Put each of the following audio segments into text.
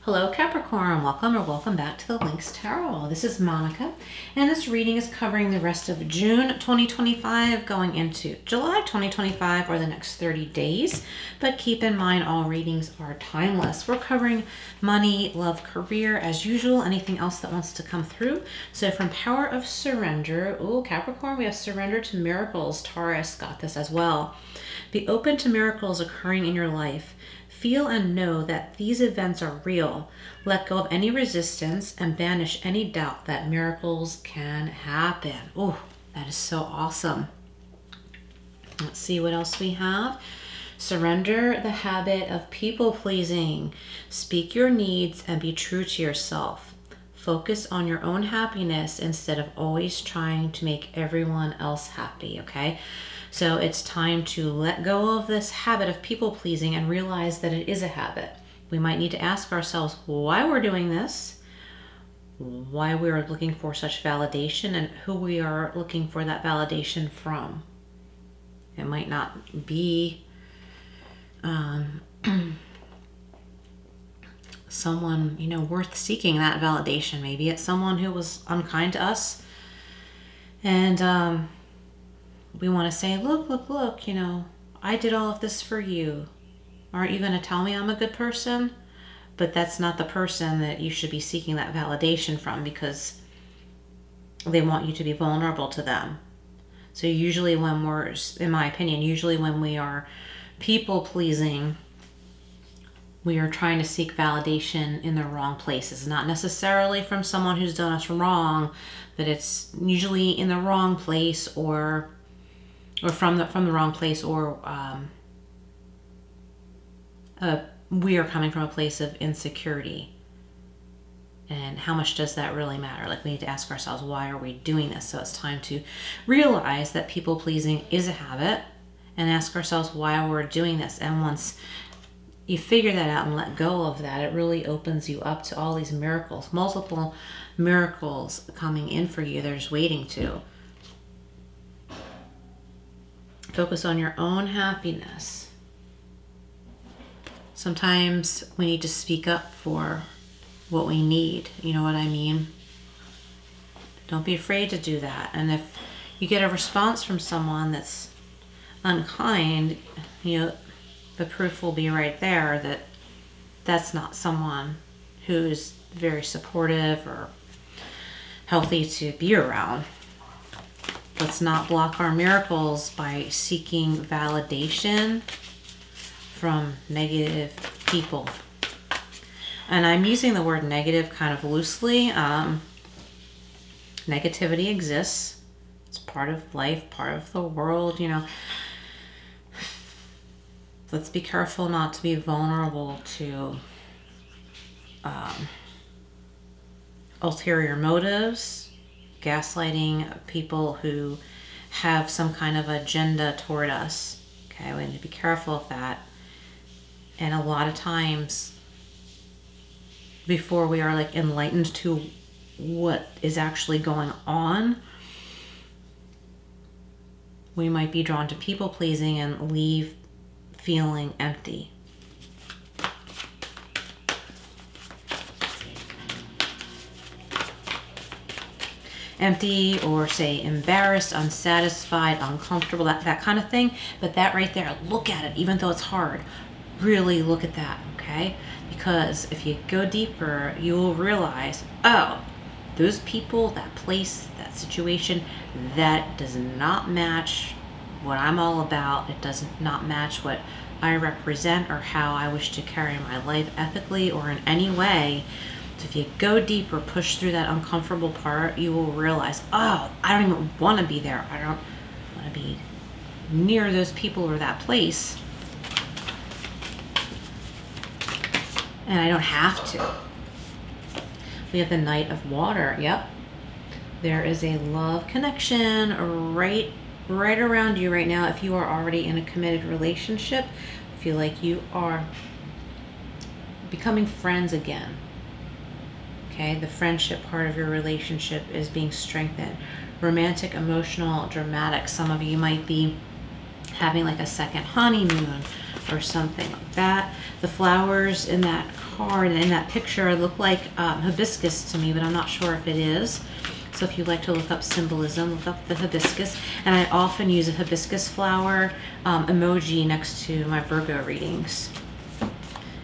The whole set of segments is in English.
Hello Capricorn, welcome or welcome back to the Lynx Tarot. This is Monica, and this reading is covering the rest of June 2025 going into July 2025 or the next 30 days. But keep in mind, all readings are timeless. We're covering money, love, career as usual, anything else that wants to come through. So from Power of Surrender, oh Capricorn, we have Surrender to Miracles. Taurus got this as well. Be open to miracles occurring in your life. Feel and know that these events are real. Let go of any resistance and banish any doubt that miracles can happen. Oh, that is so awesome. Let's see what else we have. Surrender the habit of people-pleasing. Speak your needs and be true to yourself. Focus on your own happiness instead of always trying to make everyone else happy, okay? So it's time to let go of this habit of people-pleasing and realize that it is a habit. We might need to ask ourselves why we're doing this, why we're looking for such validation, and who we are looking for that validation from. It might not be someone, you know, worth seeking that validation. Maybe it's someone who was unkind to us, and we want to say, look, you know, I did all of this for you. Aren't you going to tell me I'm a good person? But that's not the person that you should be seeking that validation from, because they want you to be vulnerable to them. So usually when we're, in my opinion, usually when we are people pleasing, we are trying to seek validation in the wrong places. Not necessarily from someone who's done us wrong, but it's usually in the wrong place, or from the wrong place, or we are coming from a place of insecurity. And how much does that really matter? Like, we need to ask ourselves, why are we doing this? So it's time to realize that people-pleasing is a habit and ask ourselves why we're doing this. And once you figure that out and let go of that, it really opens you up to all these miracles, multiple miracles coming in for you. They're just waiting to. Focus on your own happiness. Sometimes we need to speak up for what we need. You know what I mean? Don't be afraid to do that. And if you get a response from someone that's unkind, you know, the proof will be right there that that's not someone who's very supportive or healthy to be around. Let's not block our miracles by seeking validation from negative people. And I'm using the word negative kind of loosely. Negativity exists. It's part of life, part of the world, you know. Let's be careful not to be vulnerable to ulterior motives, gaslighting people who have some kind of agenda toward us. Okay, we need to be careful of that. And a lot of times, before we are like enlightened to what is actually going on, we might be drawn to people pleasing and leave feeling empty. Empty, or say embarrassed, unsatisfied, uncomfortable, that kind of thing. But that right there, look at it, even though it's hard. Really look at that, okay? Because if you go deeper, you will realize, oh, those people, that place, that situation, that does not match what I'm all about. It does not match what I represent or how I wish to carry my life ethically or in any way. So if you go deeper, push through that uncomfortable part, you will realize, oh, I don't even want to be there. I don't want to be near those people or that place. And I don't have to. We have the Knight of Water. Yep. There is a love connection right around you right now. If you are already in a committed relationship, feel like you are becoming friends again. Okay, the friendship part of your relationship is being strengthened. Romantic, emotional, dramatic. Some of you might be having like a second honeymoon, or something like that. The flowers in that card and in that picture look like hibiscus to me, but I'm not sure if it is. So if you'd like to look up symbolism, look up the hibiscus. And I often use a hibiscus flower emoji next to my Virgo readings.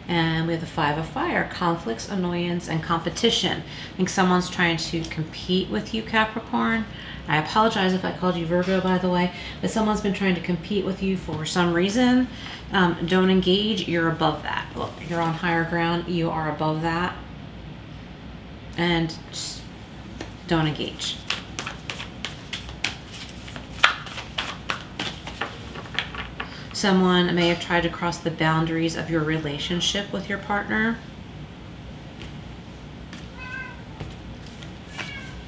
And we have the Five of Fire, conflicts, annoyance, and competition. I think someone's trying to compete with you, Capricorn. I apologize if I called you Virgo, by the way, but someone's been trying to compete with you for some reason. Don't engage. You're above that. Look, you're on higher ground. You are above that. And just don't engage. Someone may have tried to cross the boundaries of your relationship with your partner.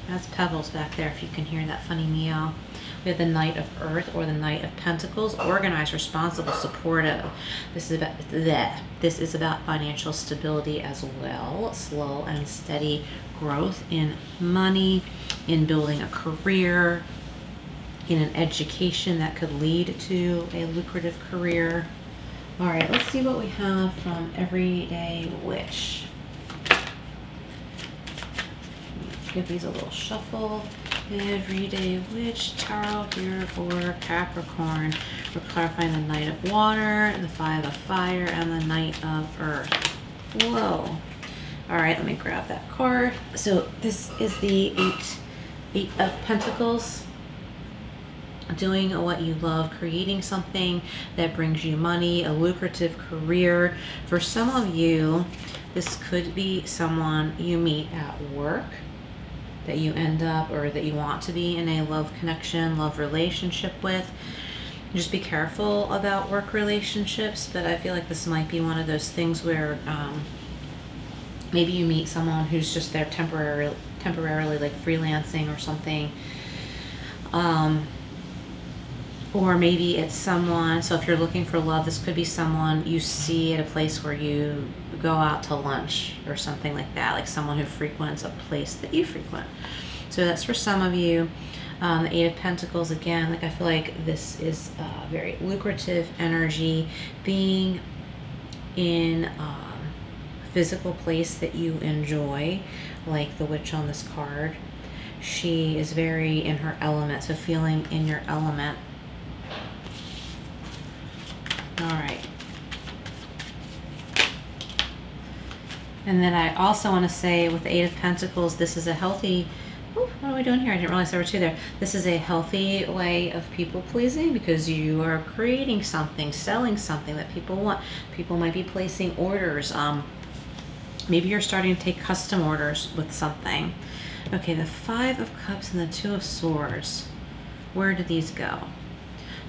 That's Pebbles back there, if you can hear that funny meow. We have the Knight of Earth or the Knight of Pentacles, organized, responsible, supportive. This is about financial stability as well. Slow and steady growth in money, in building a career, in an education that could lead to a lucrative career. All right, let's see what we have from Everyday Witch. Give these a little shuffle. Everyday Witch Tarot here for Capricorn. We're clarifying the Knight of Water, the Five of Fire, and the Knight of Earth. Whoa. All right, let me grab that card. So this is the Eight of Pentacles. Doing what you love, creating something that brings you money, a lucrative career. For some of you, this could be someone you meet at work that you end up or that you want to be in a love connection, love relationship with. Just be careful about work relationships, but I feel like this might be one of those things where maybe you meet someone who's just there temporarily like freelancing or something. Or maybe it's someone, so if you're looking for love, this could be someone you see at a place where you go out to lunch or something like that, like someone who frequents a place that you frequent. So that's for some of you. The Eight of Pentacles, again, like I feel like this is a very lucrative energy, being in a physical place that you enjoy, like the witch on this card. She is very in her element, so feeling in your element. All right. And then I also want to say with the Eight of Pentacles, this is a healthy, what are we doing here? I didn't realize there were two there. This is a healthy way of people pleasing because you are creating something, selling something that people want. People might be placing orders. Maybe you're starting to take custom orders with something. Okay, the Five of Cups and the Two of Swords. Where did these go?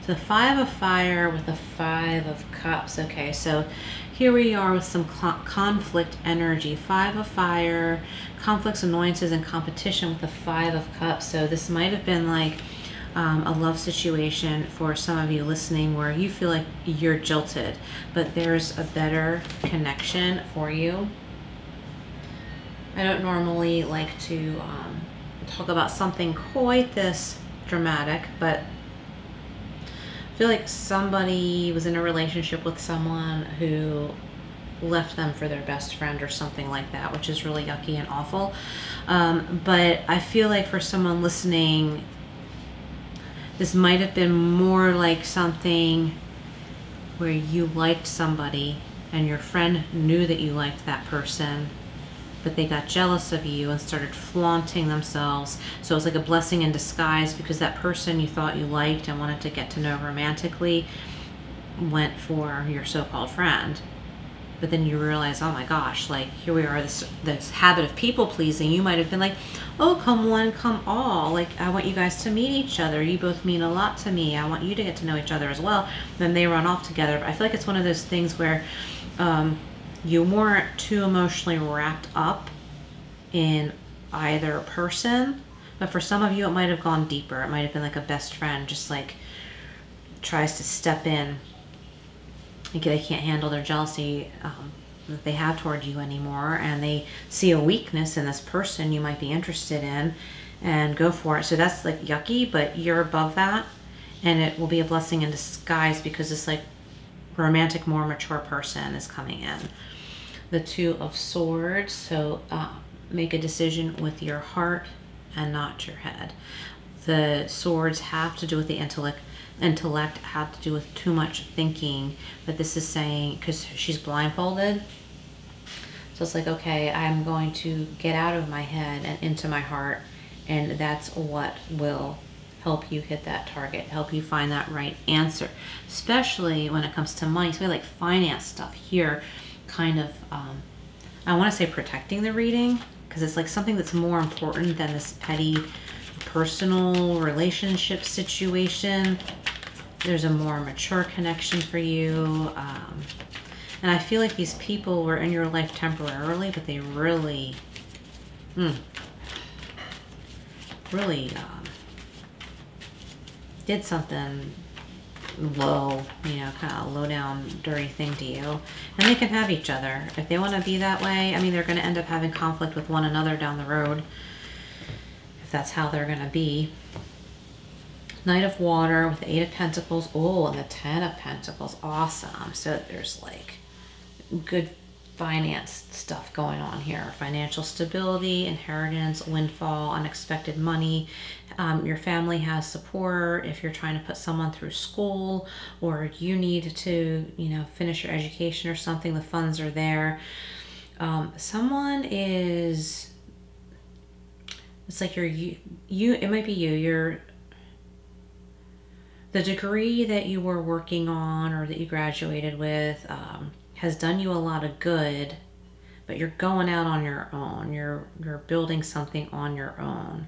The Five of Fire with the Five of Cups. Okay, so here we are with some conflict energy. Five of Fire, conflicts, annoyances, and competition with the Five of Cups. So this might have been like a love situation for some of you listening where you feel like you're jilted, but there's a better connection for you. I don't normally like to talk about something quite this dramatic, but I feel like somebody was in a relationship with someone who left them for their best friend or something like that, which is really yucky and awful. But I feel like for someone listening, this might have been more like something where you liked somebody and your friend knew that you liked that person, but they got jealous of you and started flaunting themselves. So it was like a blessing in disguise because that person you thought you liked and wanted to get to know romantically went for your so-called friend. But then you realize, oh my gosh, like here we are, this habit of people pleasing. You might have been like, oh, come one, come all. Like, I want you guys to meet each other. You both mean a lot to me. I want you to get to know each other as well. Then they run off together. But I feel like it's one of those things where you weren't too emotionally wrapped up in either person, but for some of you it might have gone deeper. It might have been like a best friend just like tries to step in. Like they can't handle their jealousy that they have toward you anymore, and they see a weakness in this person you might be interested in and go for it. So that's like yucky, but you're above that, and it will be a blessing in disguise because it's like romantic, more mature person is coming in. The Two of Swords, so make a decision with your heart and not your head. The swords have to do with the intellect. Intellect have to do with too much thinking, but this is saying, because she's blindfolded, so it's like, okay, I'm going to get out of my head and into my heart, and that's what will help you hit that target, help you find that right answer, especially when it comes to money. So we like finance stuff here, kind of, I want to say protecting the reading, because it's like something that's more important than this petty personal relationship situation. There's a more mature connection for you. And I feel like these people were in your life temporarily, but they really, really did something low, you know, kind of low down, dirty thing to you. And they can have each other. If they want to be that way, I mean, they're going to end up having conflict with one another down the road, if that's how they're going to be. Knight of Water with the 8 of Pentacles. Oh, and the 10 of Pentacles. Awesome. So there's like good finance stuff going on here. Financial stability, inheritance, windfall, unexpected money. Your family has support if you're trying to put someone through school, or you need to, you know, finish your education or something. The funds are there. Someone is, it's like it might be you're the degree that you were working on or that you graduated with has done you a lot of good, but you're going out on your own. You're building something on your own.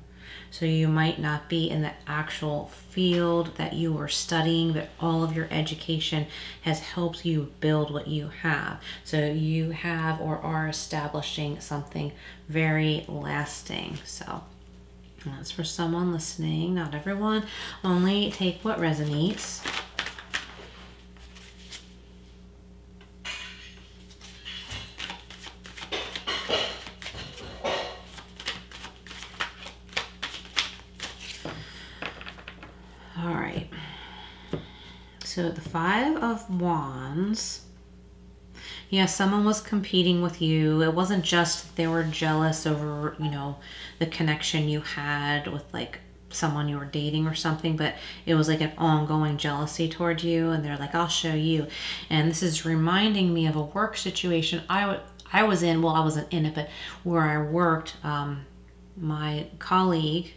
So you might not be in the actual field that you were studying, but all of your education has helped you build what you have. So you have or are establishing something very lasting. So that's for someone listening. Not everyone. Only take what resonates. All right. So the 5 of Wands. Yeah, someone was competing with you. It wasn't just they were jealous over, you know, the connection you had with like someone you were dating or something, but it was like an ongoing jealousy toward you, and they're like, I'll show you. And this is reminding me of a work situation I was in. Well, I wasn't in it, but where I worked, my colleague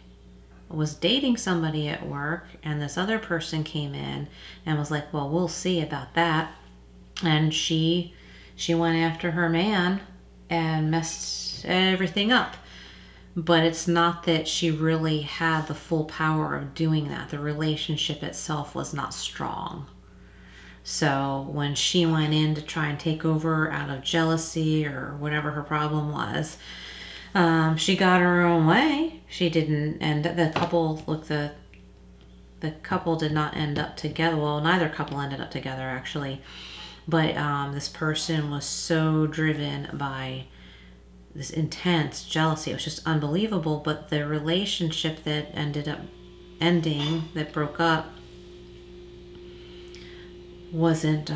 was dating somebody at work, and this other person came in and was like, well, we'll see about that. And she went after her man and messed everything up. But it's not that she really had the full power of doing that. The relationship itself was not strong. So when she went in to try and take over out of jealousy or whatever her problem was, she got her own way. She didn't, and the couple, look, the couple did not end up together. Well, neither couple ended up together, actually. But this person was so driven by this intense jealousy. It was just unbelievable. But the relationship that ended up ending, that broke up, wasn't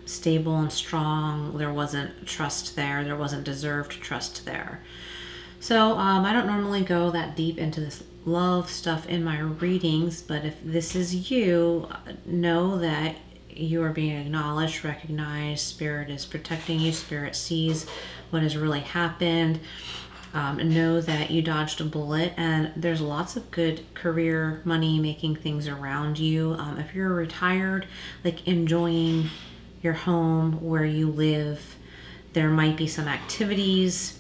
stable and strong. There wasn't trust there. There wasn't deserved trust there. So I don't normally go that deep into this love stuff in my readings, but if this is you, know that you are being acknowledged, recognized. Spirit is protecting you. Spirit sees what has really happened. Know that you dodged a bullet, and there's lots of good career, money making things around you. If you're retired, like enjoying your home where you live, there might be some activities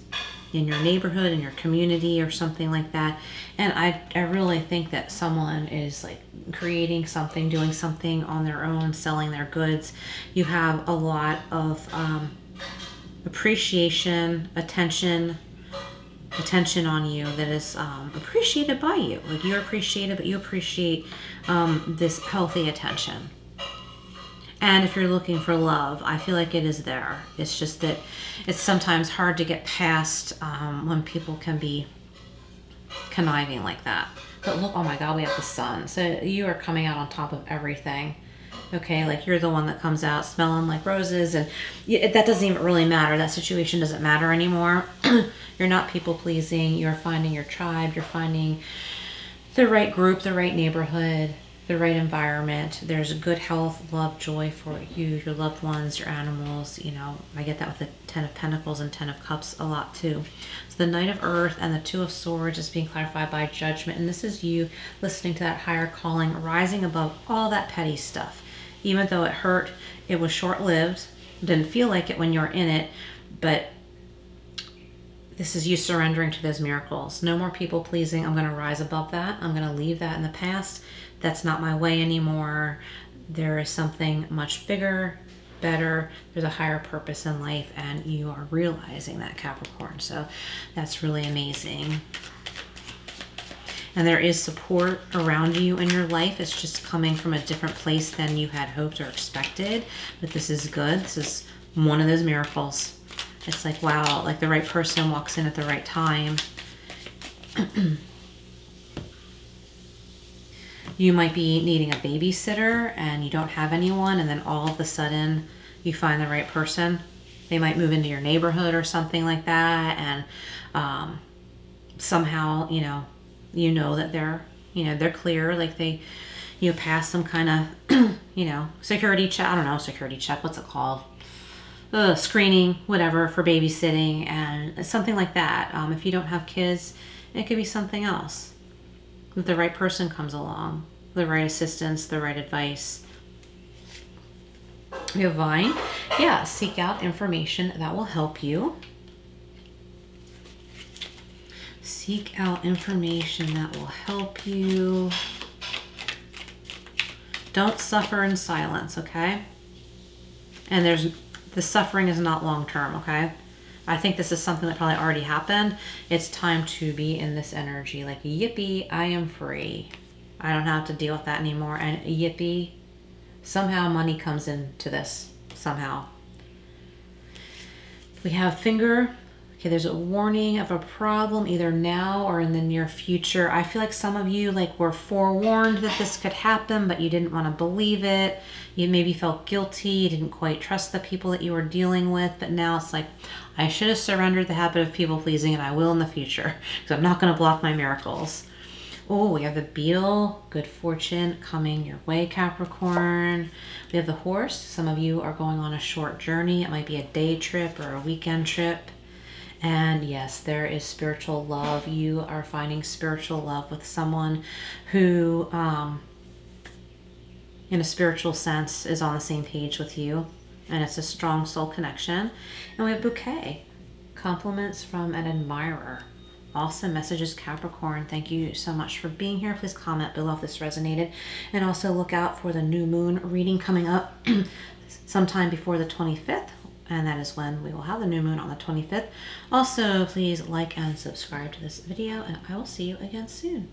in your neighborhood, in your community, or something like that. And I really think that someone is like creating something, doing something on their own, selling their goods. You have a lot of appreciation, attention on you that is appreciated by you. Like, you're appreciated, but you appreciate this healthy attention. And if you're looking for love, I feel like it is there. It's just that it's sometimes hard to get past when people can be conniving like that. But look, oh my God, we have the sun. So you are coming out on top of everything. Okay, like you're the one that comes out smelling like roses, and that doesn't even really matter. That situation doesn't matter anymore. You're not people pleasing. You're finding your tribe. You're finding the right group, the right neighborhood, the right environment. There's good health, love, joy for you, your loved ones, your animals. You know, I get that with the 10 of Pentacles and 10 of Cups a lot too. So the Knight of Earth and the 2 of Swords is being clarified by Judgment. And this is you listening to that higher calling, rising above all that petty stuff. Even though it hurt, it was short-lived. Didn't feel like it when you're in it, but this is you surrendering to those miracles. No more people pleasing. I'm going to rise above that. I'm going to leave that in the past. That's not my way anymore. There is something much bigger, better. There's a higher purpose in life, and you are realizing that, Capricorn. So that's really amazing. And there is support around you in your life. It's just coming from a different place than you had hoped or expected. But this is good. This is one of those miracles. It's like, wow, like the right person walks in at the right time. You might be needing a babysitter and you don't have anyone, and then all of a sudden you find the right person. They might move into your neighborhood or something like that, and somehow, you know that they're clear, like they, pass some kind of, security check. I don't know, security check. What's it called? Screening, whatever, for babysitting and something like that. If you don't have kids, it could be something else. If the right person comes along, the right assistance, the right advice. We have Vine. Yeah, seek out information that will help you. Seek out information that will help you. Don't suffer in silence, okay? And the suffering is not long-term, okay? I think this is something that probably already happened. It's time to be in this energy. Like, yippee, I am free. I don't have to deal with that anymore. And yippee, somehow money comes into this. Somehow. We have finger. Okay, there's a warning of a problem either now or in the near future. I feel like some of you were forewarned that this could happen, but you didn't want to believe it. You maybe felt guilty. You didn't quite trust the people that you were dealing with, but now it's like, I should have surrendered the habit of people pleasing, and I will in the future, because I'm not going to block my miracles. Oh, we have the Beetle, good fortune coming your way, Capricorn. We have the Horse. Some of you are going on a short journey. It might be a day trip or a weekend trip. And yes, there is spiritual love. You are finding spiritual love with someone who, in a spiritual sense, is on the same page with you. And it's a strong soul connection. And we have Bouquet. Compliments from an admirer. Awesome messages, Capricorn. Thank you so much for being here. Please comment below if this resonated. And also look out for the new moon reading coming up sometime before the 25th. And that is when we will have the new moon on the 25th. Also, please like and subscribe to this video, and I will see you again soon.